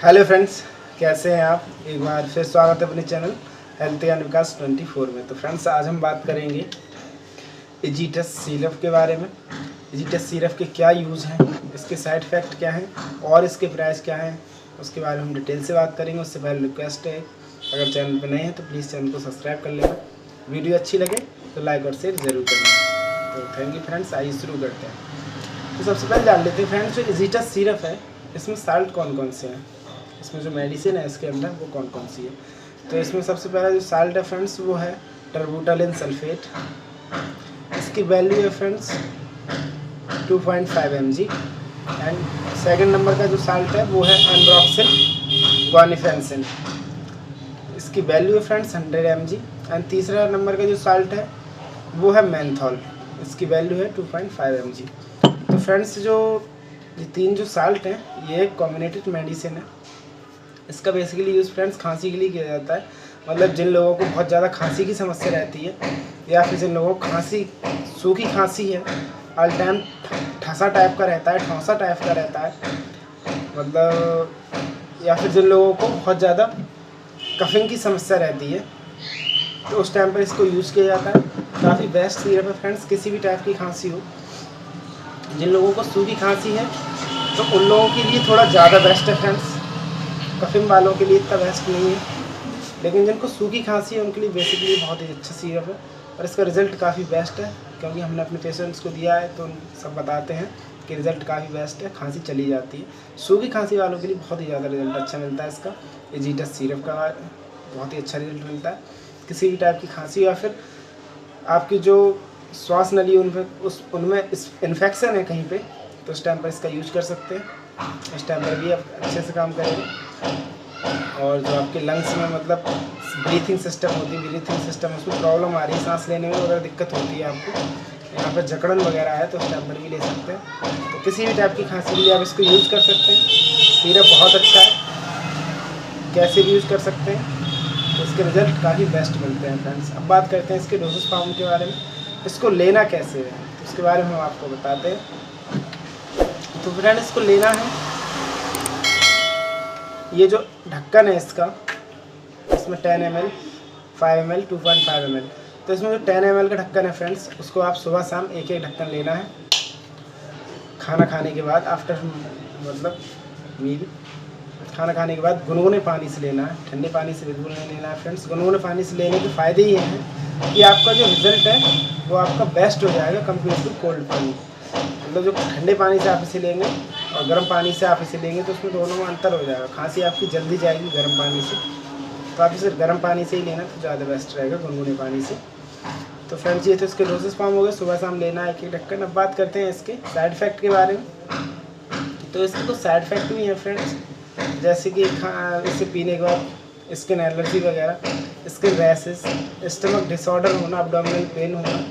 Hello friends, कैसे हैं आप। एक बार फिर स्वागत है अपने चैनल हेल्थ एंड विकास 24 में। तो फ्रेंड्स, आज हम बात करेंगे एजिटस सिरप के बारे में। एजिटस सिरप के क्या यूज़ हैं, इसके साइड इफ़ेक्ट क्या हैं और इसके प्राइस क्या हैं, उसके बारे में हम डिटेल से बात करेंगे। उससे पहले रिक्वेस्ट है, अगर चैनल पर नए हैं तो प्लीज़ चैनल को सब्सक्राइब कर लेना। वीडियो अच्छी लगे तो लाइक और शेयर ज़रूर करना। तो थैंक यू फ्रेंड्स, आइए शुरू करते हैं। तो सबसे पहले जान लेते हैं फ्रेंड्स, जो एजिटस सिरप है इसमें साल्ट कौन कौन से हैं, इसमें जो मेडिसिन है इसके अंदर वो कौन कौन सी है। तो इसमें सबसे पहला जो साल्ट है फ्रेंड्स वो है टर्बुटालिन सल्फेट। इसकी वैल्यू है friends 2.5 mg। And second number का जो साल्ट है वो है एम्ब्रोक्सिल गुआनिफेंसिन। इसकी वैल्यू है फ्रेंड्स 100 mg। एंड तीसरा नंबर का जो साल्ट है वो है मेंथॉल। इसकी वैल्यू है 2.5 mg। तो फ्रेंड्स, जो ये तीन जो साल्ट हैं ये कॉम्बिनेटेड मेडिसिन है। इसका बेसिकली यूज़ फ्रेंड्स खांसी के लिए किया जाता है। मतलब जिन लोगों को बहुत ज़्यादा खांसी की समस्या रहती है, या फिर जिन लोगों को सूखी खांसी है, ऑल टाइम ठसा टाइप का रहता है, ठौंसा टाइप का रहता है, मतलब या फिर जिन लोगों को बहुत ज़्यादा कफिंग की समस्या रहती है, तो उस टाइम पर इसको यूज़ किया जाता है। काफ़ी बेस्ट सिरप है फ्रेंड्स, किसी भी टाइप की खांसी हो। जिन लोगों को सूखी खांसी है तो उन लोगों के लिए थोड़ा ज़्यादा बेस्ट है फ्रेंड्स, कफिन वालों के लिए इतना बेस्ट नहीं है। लेकिन जिनको सूखी खांसी है उनके लिए बेसिकली बहुत ही अच्छा सिरप है और इसका रिज़ल्ट काफ़ी बेस्ट है, क्योंकि हमने अपने पेशेंट्स को दिया है तो सब बताते हैं कि रिज़ल्ट काफ़ी बेस्ट है, खांसी चली जाती है। सूखी खांसी वालों के लिए बहुत ही ज़्यादा रिज़ल्ट अच्छा मिलता है इसका। एजिटस सिरप का बहुत ही अच्छा रिज़ल्ट मिलता है। किसी भी टाइप की खांसी या फिर आपकी जो श्वास नली उनमें इन्फेक्शन है कहीं पे, तो उस टाइम पर इसका यूज कर सकते हैं। इस टाइम पर भी आप अच्छे से काम करेंगे। और जो आपके लंग्स में मतलब ब्रीथिंग सिस्टम होती है, ब्रीथिंग सिस्टम उसमें प्रॉब्लम आ रही है, सांस लेने में वगैरह दिक्कत होती है आपको, यहाँ पर जकड़न वगैरह है, तो उस टाइम पर भी ले सकते हैं। तो किसी भी टाइप की खांसी के लिए आप इसको यूज़ कर सकते हैं। सिरप बहुत अच्छा है, कैसे भी यूज़ कर सकते हैं, तो इसके रिज़ल्ट काफ़ी बेस्ट मिलते हैं फ्रेंड्स। अब बात करते हैं इसके डोसेज फॉर्म के बारे में, इसको लेना कैसे है, तो उसके बारे में हम आपको बताते हैं। तो फ्रेंड, इसको लेना है, ये जो ढक्कन है इसका, इसमें 10 ml, 5 ml, 2.5 ml। तो इसमें जो 10 ml का ढक्कन है फ्रेंड्स, उसको आप सुबह शाम एक एक ढक्कन लेना है खाना खाने के बाद, आफ्टर मतलब मील। खाना खाने के बाद गुनगुने पानी से लेना है, ठंडे पानी से बिल्कुल नहीं लेना है फ्रेंड्स। गुनगुने पानी से लेने के फ़ायदे ये हैं कि आपका जो रिज़ल्ट है वो आपका बेस्ट हो जाएगा कंपेयर टू कोल्ड पानी। मतलब जो ठंडे पानी से आप इसे लेंगे और गर्म पानी से आप इसे लेंगे तो उसमें दोनों में अंतर हो जाएगा। खांसी आपकी जल्दी जाएगी गर्म पानी से, तो आप इसे गर्म पानी से ही लेना तो ज़्यादा बेस्ट रहेगा गुनगुने पानी से। तो फ्रेंड्स, ये तो इसके डोसेस फॉर्म हो गए, सुबह शाम लेना है एक एक ढक्कन। अब बात करते हैं इसके साइड इफ़ेक्ट के बारे में। तो इसके तो साइड इफ़ेक्ट भी हैं फ्रेंड्स, जैसे कि इसे पीने के बाद स्किन एलर्जी वगैरह, स्किन रैशेस, स्टमक डिसऑर्डर होना, अब्डोमिनल पेन होना,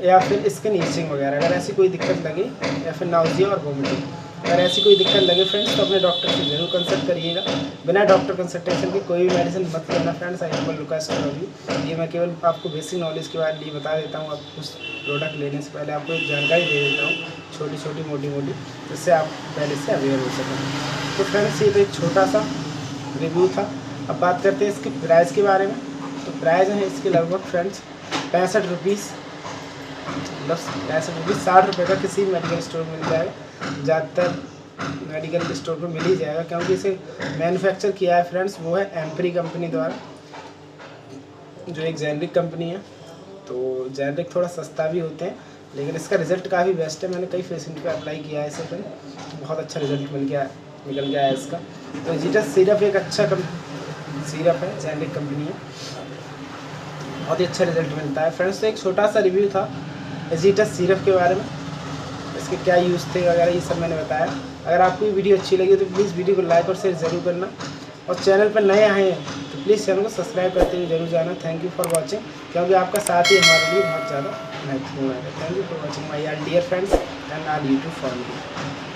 या फिर स्किन ईचिंग वगैरह। अगर ऐसी कोई दिक्कत लगे, या फिर नाउजिया और वोमिटिंग, अगर ऐसी कोई दिक्कत लगे फ्रेंड्स, तो अपने डॉक्टर से ज़रूर कंसल्ट करिएगा। बिना डॉक्टर कंसल्टेशन के कोई भी मेडिसिन मत लेना फ्रेंड्स। आई हम्बल रिक्वेस्ट कर ये मैं केवल आपको बेसिक नॉलेज के बारे में बता देता हूँ। आप उस प्रोडक्ट लेने से पहले आपको एक जानकारी दे देता हूँ, छोटी छोटी मोटी मोटी, जिससे आप पहले से अवेयर हो सकें। तो फ्रेंड्स, ये तो एक छोटा सा रिव्यू था। अब बात करते हैं इसकी प्राइस के बारे में। तो प्राइस है इसके लगभग फ्रेंड्स 65 रुपीज़, मतलब 65 रुपीज़, 60 रुपये का किसी मेडिकल स्टोर में मिल जाएगा। ज़्यादातर मेडिकल स्टोर पर मिल ही जाएगा, क्योंकि इसे मैन्युफैक्चर किया है फ्रेंड्स वो है एम्प्री कंपनी द्वारा, जो एक जेनरिक कंपनी है। तो जेनरिक थोड़ा सस्ता भी होते हैं, लेकिन इसका रिज़ल्ट काफ़ी बेस्ट है। मैंने कई पेशेंट पे अप्लाई किया है इसे, तो बहुत अच्छा रिज़ल्ट निकल गया है इसका। तो एजिटस सिरप एक अच्छा सिरप है, जेनरिक कंपनी है, बहुत ही अच्छा रिज़ल्ट मिलता है फ्रेंड्स। तो एक छोटा सा रिव्यू था एजिटस सिरप के बारे में, इसके क्या यूज़ थे वगैरह, ये सब मैंने बताया। अगर आपको ये वीडियो अच्छी लगी तो प्लीज़ वीडियो को लाइक और शेयर ज़रूर करना, और चैनल पर नए आए हैं तो प्लीज़ चैनल को सब्सक्राइब करते हुए जरूर जाना। थैंक यू फॉर वॉचिंग, क्योंकि आपका साथ ही हमारे लिए बहुत ज़्यादा महत्वपूर्ण है। Thank you for watching my dear friends and all YouTube family.